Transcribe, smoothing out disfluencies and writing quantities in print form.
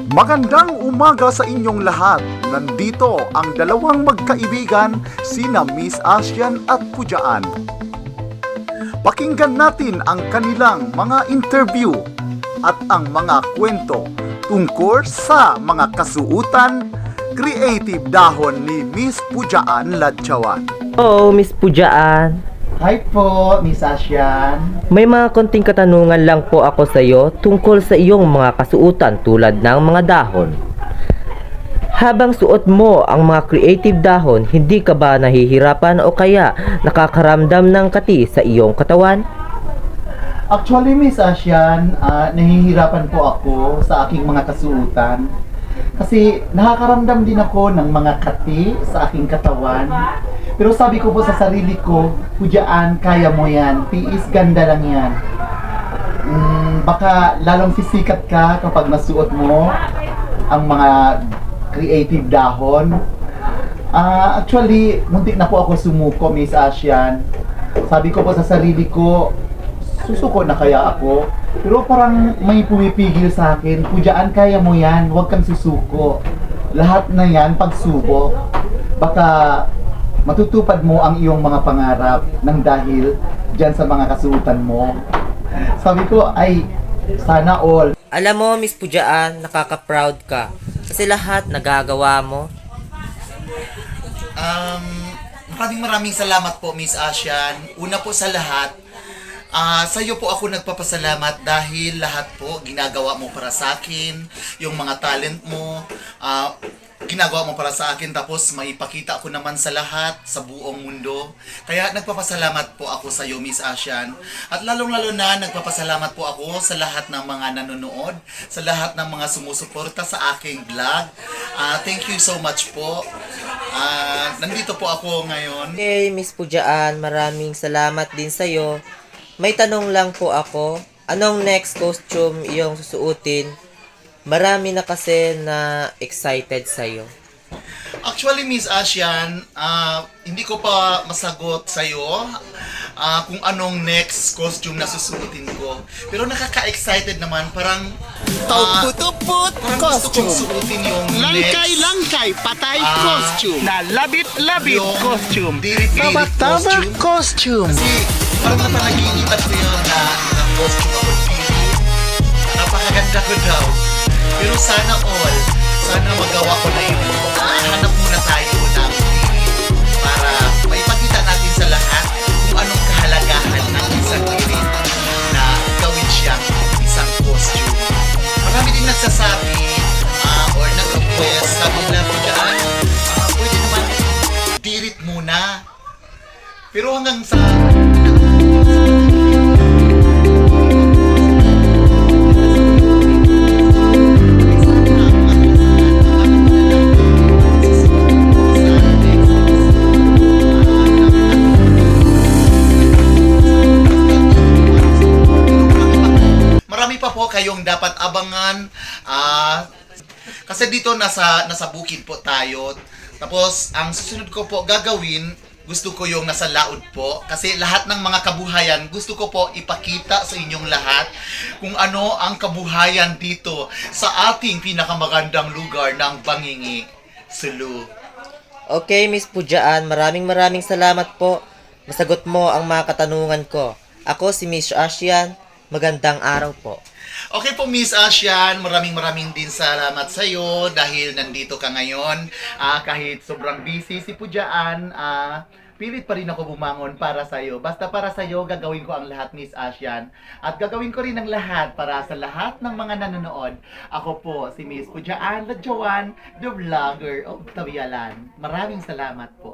Magandang umaga sa inyong lahat. Nandito ang dalawang magkaibigan, sina Miss Asian at Pujaan. Pakinggan natin ang kanilang mga interview at ang mga kwento tungkol sa mga kasuutan, creative dahon ni Miss Pujaan Ladjawan. Hello, Miss Pujaan. Hi po, Miss Asian. May mga konting katanungan lang po ako sa iyo tungkol sa iyong mga kasuotan tulad ng mga dahon. Habang suot mo ang mga creative dahon, hindi ka ba nahihirapan o kaya nakakaramdam ng kati sa iyong katawan? Actually, Miss Asian, nahihirapan po ako sa aking mga kasuotan. Kasi nakakaramdam din ako ng mga kati sa aking katawan. Pero sabi ko po sa sarili ko, Pujaan, kaya mo yan. Tiis, ganda lang yan. Baka lalong sisikat ka kapag nasuot mo ang mga creative dahon. Actually, muntik na po ako sumuko, Miss Asian. Sabi ko po sa sarili ko, susuko na kaya ako. Pero parang may pumipigil sa akin, Pujaan, kaya mo yan, huwag kang susuko. Lahat na yan, pagsubok. Baka matutupad mo ang iyong mga pangarap nang dahil dyan sa mga kasuotan mo. Sabi ko, ay, sana all. Alam mo, Miss Pujaan, nakaka-proud ka kasi lahat nagagawa mo. Maraming salamat po, Miss Asian. Una po sa lahat, sa iyo po ako nagpapasalamat dahil lahat po ginagawa mo para sa akin, yung mga talent mo, ginagawa mo para sa akin, tapos maipakita ko naman sa lahat, sa buong mundo. Kaya nagpapasalamat po ako sa iyo, Miss Asian. At lalong-lalo na nagpapasalamat po ako sa lahat ng mga nanonood, sa lahat ng mga sumusuporta sa aking vlog. Thank you so much po. Nandito po ako ngayon. Okay, Miss Pujaan, maraming salamat din sa iyo. May tanong lang po ako, anong next costume iyong susuotin? Marami na kasi na excited sa'yo. Actually, Miss Asian, hindi ko pa masagot sa'yo kung anong next costume na susuotin ko. Pero nakaka-excited naman, parang Tuput-tuput parang gusto kong costume. suotin yung next Langkay-langkay patay costume. Na labit-labit yung costume. dirit-dirit Taba-taba costume. Kasi parang napanagingitan ko yun na costume ako dito. Napakaganda ko daw. Pero sana all, sana magawa ko na yun. Hanap muna tayo ng dirit para maipakita natin sa lahat kung anong kahalagahan ng isang dirit na gawin siyang isang costume. Marami din nagsasabi or nag-request, sabi nila po dyan, pwede naman dirit muna. Pero hanggang sa marami pa po kayong dapat abangan. Kasi dito nasa bukid po tayo. Tapos ang susunod ko po gagawin, gusto ko yung nasa laod po. Kasi lahat ng mga kabuhayan, gusto ko po ipakita sa inyong lahat kung ano ang kabuhayan dito sa ating pinakamagandang lugar ng Bangingi, Sulu. Okay, Miss Pujaan, maraming salamat po. Masagot mo ang mga katanungan ko. Ako si Miss Asian. Magandang araw po. Okay po, Miss Asian, maraming din salamat sa iyo dahil nandito ka ngayon. Kahit sobrang busy si Pujaan, pilit pa rin ako bumangon para sa iyo. Basta para sa iyo, gagawin ko ang lahat, Miss Asian. At gagawin ko rin ang lahat para sa lahat ng mga nanonood. Ako po, si Miss Pujaan Ladjawan, the vlogger of Tawialan. Maraming salamat po.